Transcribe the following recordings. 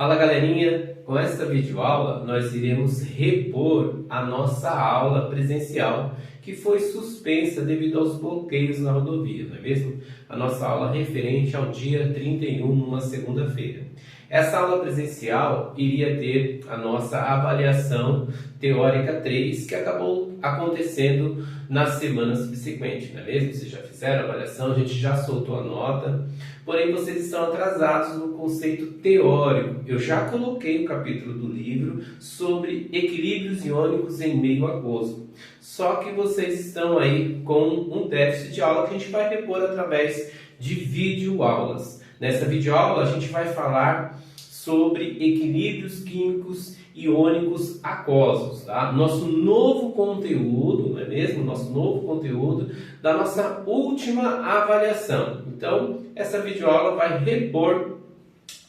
Fala galerinha, com esta videoaula nós iremos repor a nossa aula presencial que foi suspensa devido aos bloqueios na rodovia, não é mesmo? A nossa aula referente ao dia 31, numa segunda-feira. Essa aula presencial iria ter a nossa avaliação teórica 3, que acabou acontecendo nas semanas subsequentes, não é mesmo? Vocês já fizeram a avaliação, a gente já soltou a nota, porém vocês estão atrasados no conceito teórico. Eu já coloquei o capítulo do livro sobre equilíbrios iônicos em meio aquoso, só que vocês estão aí com um déficit de aula que a gente vai repor através de videoaulas. Nessa videoaula a gente vai falar sobre equilíbrios químicos iônicos aquosos, tá? Nosso novo conteúdo, não é mesmo? Nosso novo conteúdo da nossa última avaliação. Então, essa videoaula vai repor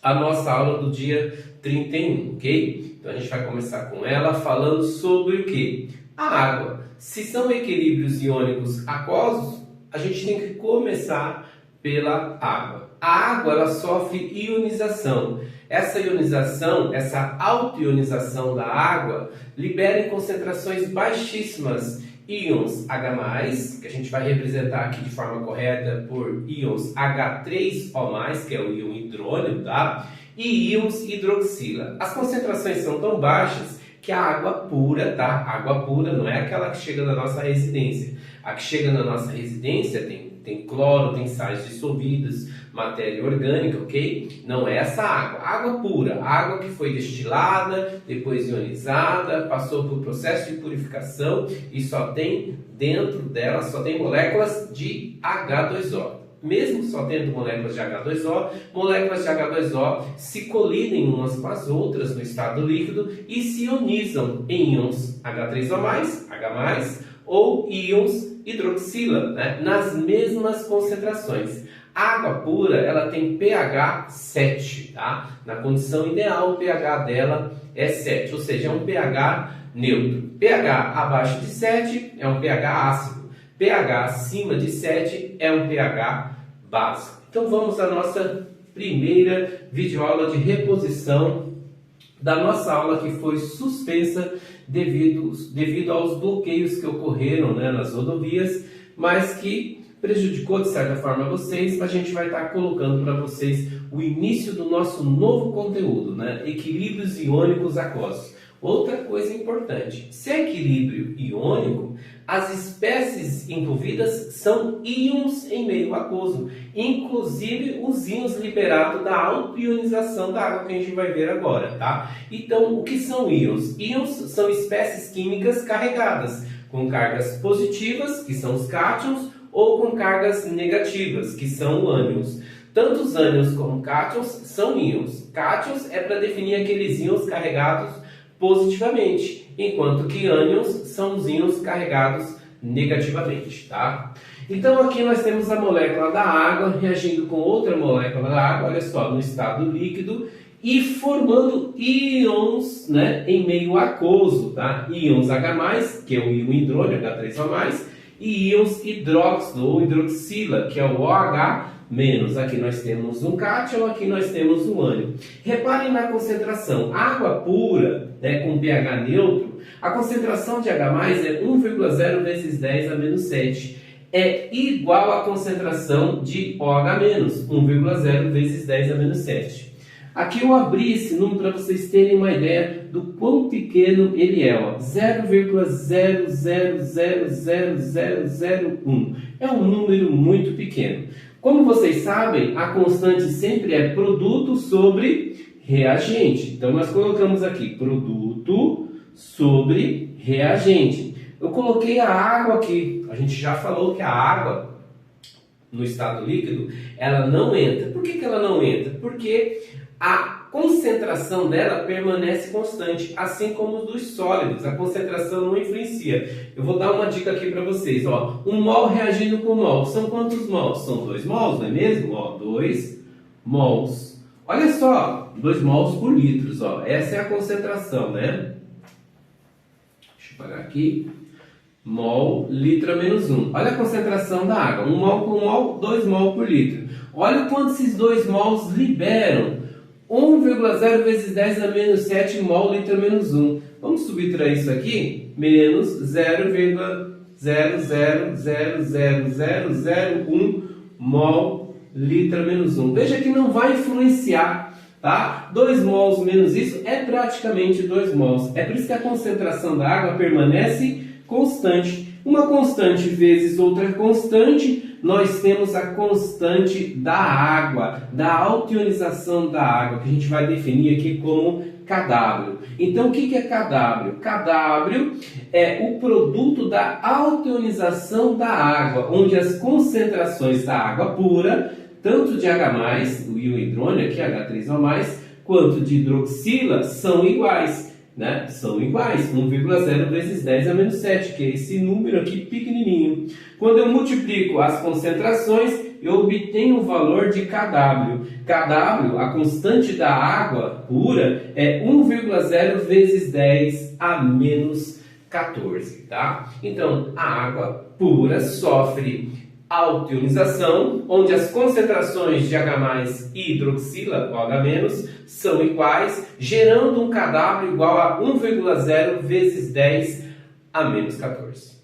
a nossa aula do dia 31, ok? Então a gente vai começar com ela falando sobre o que? A água. Se são equilíbrios iônicos aquosos, a gente tem que começar pela água. A água ela sofre ionização. Essa ionização, essa autoionização da água, libera em concentrações baixíssimas íons H+, que a gente vai representar aqui de forma correta por íons H3O+, que é o íon hidrônio, tá? E íons hidroxila. As concentrações são tão baixas que a água pura, tá? A água pura não é aquela que chega na nossa residência. A que chega na nossa residência tem cloro, tem sais dissolvidos, matéria orgânica, ok? Não é essa água. Água pura, água que foi destilada, depois ionizada, passou por processo de purificação e só tem dentro dela, só tem moléculas de H2O. Mesmo só tendo moléculas de H2O, moléculas de H2O se colidem umas com as outras no estado líquido e se ionizam em íons H3O+, H+, ou íons hidroxila, né? Nas mesmas concentrações. A água pura, ela tem pH 7, tá? Na condição ideal, o pH dela é 7, ou seja, é um pH neutro. pH abaixo de 7 é um pH ácido. pH acima de 7 é um pH básico. Então vamos à nossa primeira videoaula de reposição da nossa aula que foi suspensa devido aos bloqueios que ocorreram, né, nas rodovias, mas que prejudicou de certa forma vocês. A gente vai estar colocando para vocês o início do nosso novo conteúdo, né? Equilíbrios iônicos aquosos. Outra coisa importante, se é equilíbrio iônico, as espécies envolvidas são íons em meio aquoso, inclusive os íons liberados da autoionização da água que a gente vai ver agora, tá? Então, o que são íons? Íons são espécies químicas carregadas, com cargas positivas, que são os cátions, ou com cargas negativas, que são ânions. Tanto os ânions como cátions são íons. Cátions é para definir aqueles íons carregados positivamente, enquanto que ânions são os íons carregados negativamente, tá? Então aqui nós temos a molécula da água reagindo com outra molécula da água, olha só, no estado líquido e formando íons, né, em meio aquoso, tá? Íons H+, que é o íon hidrônio, H3O+, e íons hidróxido ou hidroxila, que é o OH-. Aqui nós temos um cátion, aqui nós temos um ânion. Reparem na concentração. Água pura, né, com pH neutro, a concentração de H+ é 1,0 vezes 10 a menos 7. É igual à concentração de OH-, 1,0 vezes 10 a menos 7. Aqui eu abri esse número para vocês terem uma ideia do quão pequeno ele é, ó, 0,00000001. É um número muito pequeno. Como vocês sabem, a constante sempre é produto sobre reagente. Então nós colocamos aqui produto sobre reagente. Eu coloquei a água aqui. A gente já falou que a água no estado líquido, ela não entra. Por que ela não entra? Porque a concentração dela permanece constante, assim como os dos sólidos. A concentração não influencia. Eu vou dar uma dica aqui para vocês. Ó. Um mol reagindo com mol. São quantos mols? São 2 mols, não é mesmo? Ó, 2 mols. Olha só, 2 mols por litros. Ó. Essa é a concentração, né? Deixa eu apagar aqui. Mol, litro a menos 1. Olha a concentração da água. 1 mol por mol, 2 mol por litro. Olha o quanto esses 2 mols liberam. 1,0 vezes 10 a menos 7 mol litra menos 1. Vamos subtrair isso aqui? Menos 0,0000001 mol litra menos 1. Veja que não vai influenciar, tá? 2 mols menos isso é praticamente 2 mols. É por isso que a concentração da água permanece constante. Uma constante vezes outra constante, nós temos a constante da água, da altionização da água, que a gente vai definir aqui como kW. Então, o que é kW? kW é o produto da altionização da água, onde as concentrações da água pura, tanto de H+, o íon hidrônio, aqui H3O+, quanto de hidroxila, são iguais. Né? São iguais, 1,0 vezes 10 a menos 7, que é esse número aqui pequenininho. Quando eu multiplico as concentrações, eu obtenho o valor de kW. kW, a constante da água pura, é 1,0 vezes 10 a menos 14. Tá? Então, a água pura sofre altionização, onde as concentrações de H+ e hidroxila, o H-, são iguais, gerando um kW igual a 1,0 vezes 10 a menos 14.